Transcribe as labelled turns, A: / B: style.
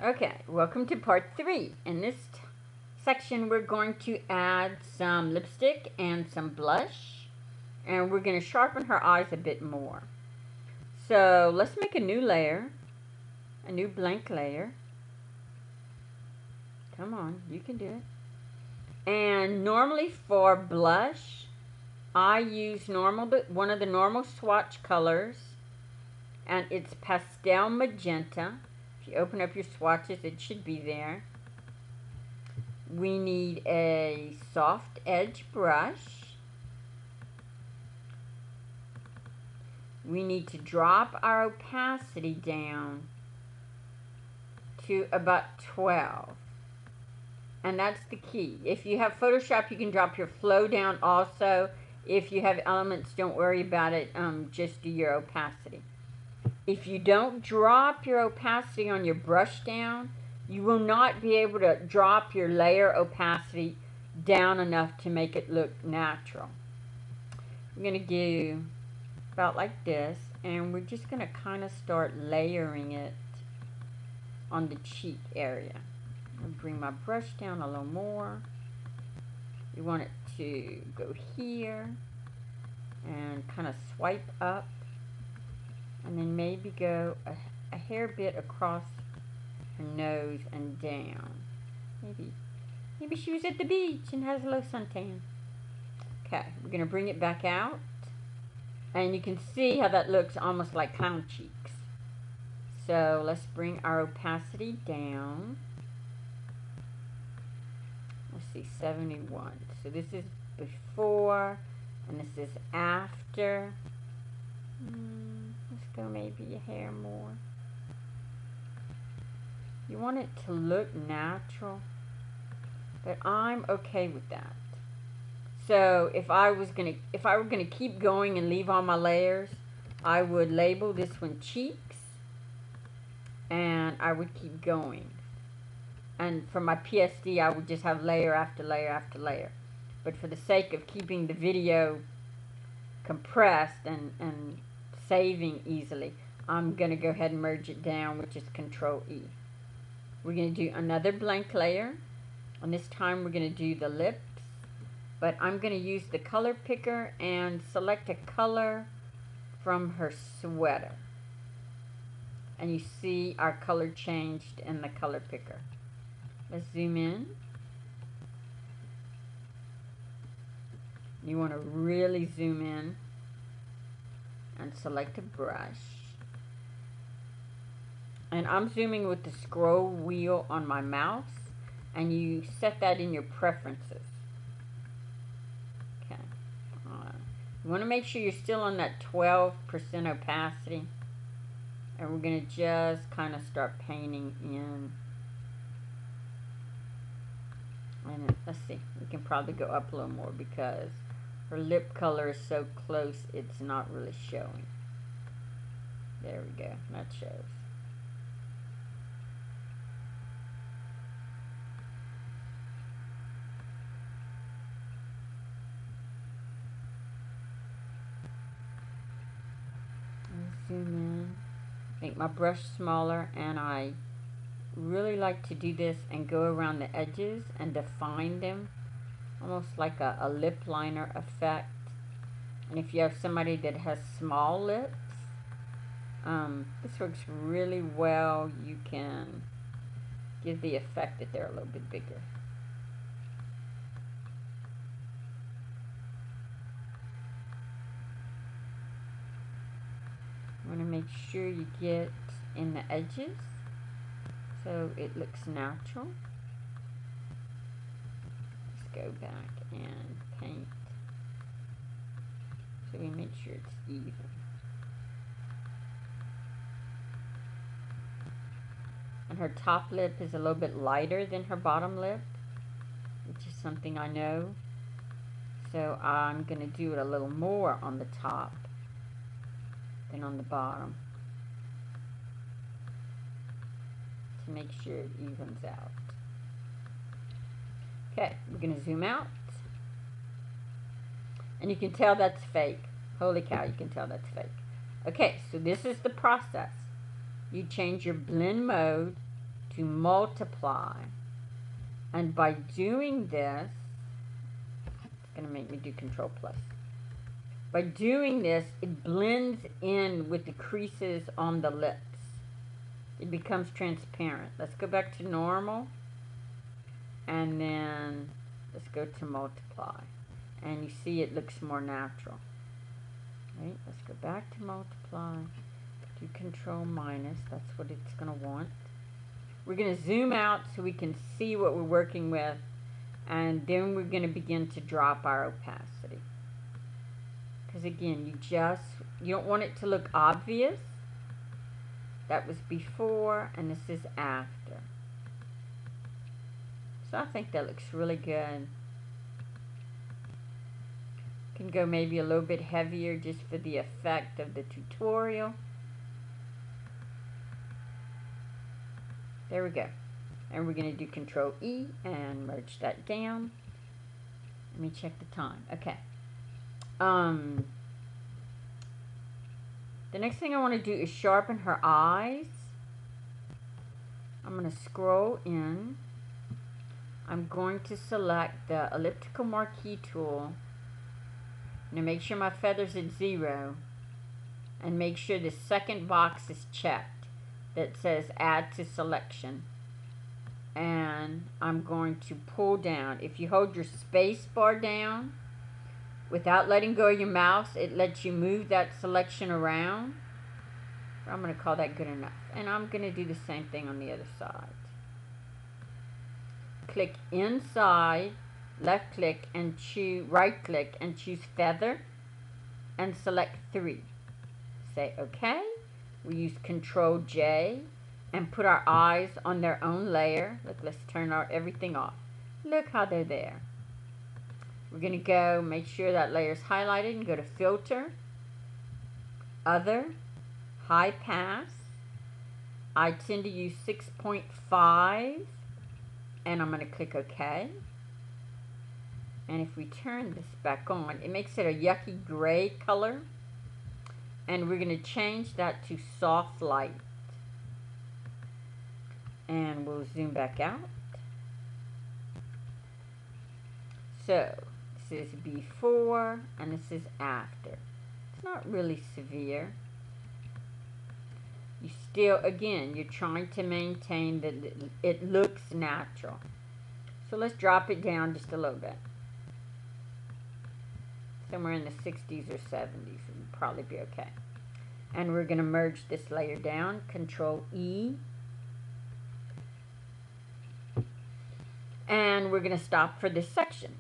A: Okay, welcome to part 3. In this section, we're going to add some lipstick and some blush, and we're going to sharpen her eyes a bit more. So let's make a new layer, a new blank layer. Come on, you can do it. And normally for blush, I use one of the normal swatch colors, and it's pastel magenta. If you open up your swatches, it should be there. We need a soft edge brush. We need to drop our opacity down to about 12. And that's the key. If you have Photoshop, you can drop your flow down also. If you have elements, don't worry about it. Just do your opacity. If you don't drop your opacity on your brush down, you will not be able to drop your layer opacity down enough to make it look natural. I'm going to do about like this, and we're just going to kind of start layering it on the cheek area. I'll bring my brush down a little more. You want it to go here and kind of swipe up, and then maybe go a hair bit across her nose and down. Maybe she was at the beach and has a little suntan. Okay, we're going to bring it back out, and you can see how that looks almost like clown cheeks. So let's bring our opacity down. Let's see, 71. So this is before, and this is after. Let's go maybe a hair more. You want it to look natural, but I'm okay with that. So if I were gonna keep going and leave all my layers, I would label this one cheeks, and I would keep going. And for my PSD, I would just have layer after layer after layer. But for the sake of keeping the video compressed and saving easily, I'm going to go ahead and merge it down, which is Control E. We're going to do another blank layer, and this time we're going to do the lips. But I'm going to use the color picker and select a color from her sweater. And you see our color changed in the color picker. Let's zoom in. You want to really zoom in and select a brush. And I'm zooming with the scroll wheel on my mouse, and you set that in your preferences. Okay. You want to make sure you're still on that 12% opacity, and we're going to just kind of start painting in. And let's see, we can probably go up a little more because her lip color is so close, it's not really showing. There we go, that shows. Zoom in, make my brush smaller, and I really like to do this and go around the edges and define them, almost like a lip liner effect. And if you have somebody that has small lips, this works really well. You can give the effect that they're a little bit bigger. You want to make sure you get in the edges so it looks natural. Let's go back and paint so we make sure it's even. And her top lip is a little bit lighter than her bottom lip, which is something I know. So I'm going to do it a little more on the top than on the bottom to make sure it evens out. Okay, we're going to zoom out. And you can tell that's fake. Holy cow, you can tell that's fake. Okay, so this is the process. You change your blend mode to multiply. And by doing this, it's going to make me do Control plus. By doing this, it blends in with the creases on the lips. It becomes transparent. Let's go back to normal. And then let's go to multiply. And you see it looks more natural. Right? Let's go back to multiply. Do Control minus. That's what it's going to want. We're going to zoom out so we can see what we're working with. And then we're going to begin to drop our opacity. Because again, you don't want it to look obvious. That was before, and this is after. So I think that looks really good. Can go maybe a little bit heavier just for the effect of the tutorial. There we go. And we're going to do Control E and merge that down. Let me check the time. Okay. The next thing I want to do is sharpen her eyes. I'm going to scroll in. I'm going to select the elliptical marquee tool. I'm going to make sure my feather's at 0. And make sure the second box is checked that says add to selection. And I'm going to pull down. If you hold your space bar down without letting go of your mouse, it lets you move that selection around. I'm going to call that good enough. And I'm going to do the same thing on the other side. Click inside, left click and choose, right click and choose feather and select 3. Say OK. We use Control J and put our eyes on their own layer. Look, let's turn everything off. Look how they're there. We're going to go make sure that layer is highlighted and go to Filter, Other, High Pass. I tend to use 6.5 and I'm going to click OK. And if we turn this back on, it makes it a yucky gray color. And we're going to change that to soft light. And we'll zoom back out. So, this is before and this is after. It's not really severe. You still, again, you're trying to maintain that it looks natural. So let's drop it down just a little bit. Somewhere in the 60s or 70s would probably be okay. And we're going to merge this layer down. Control E. And we're going to stop for this section.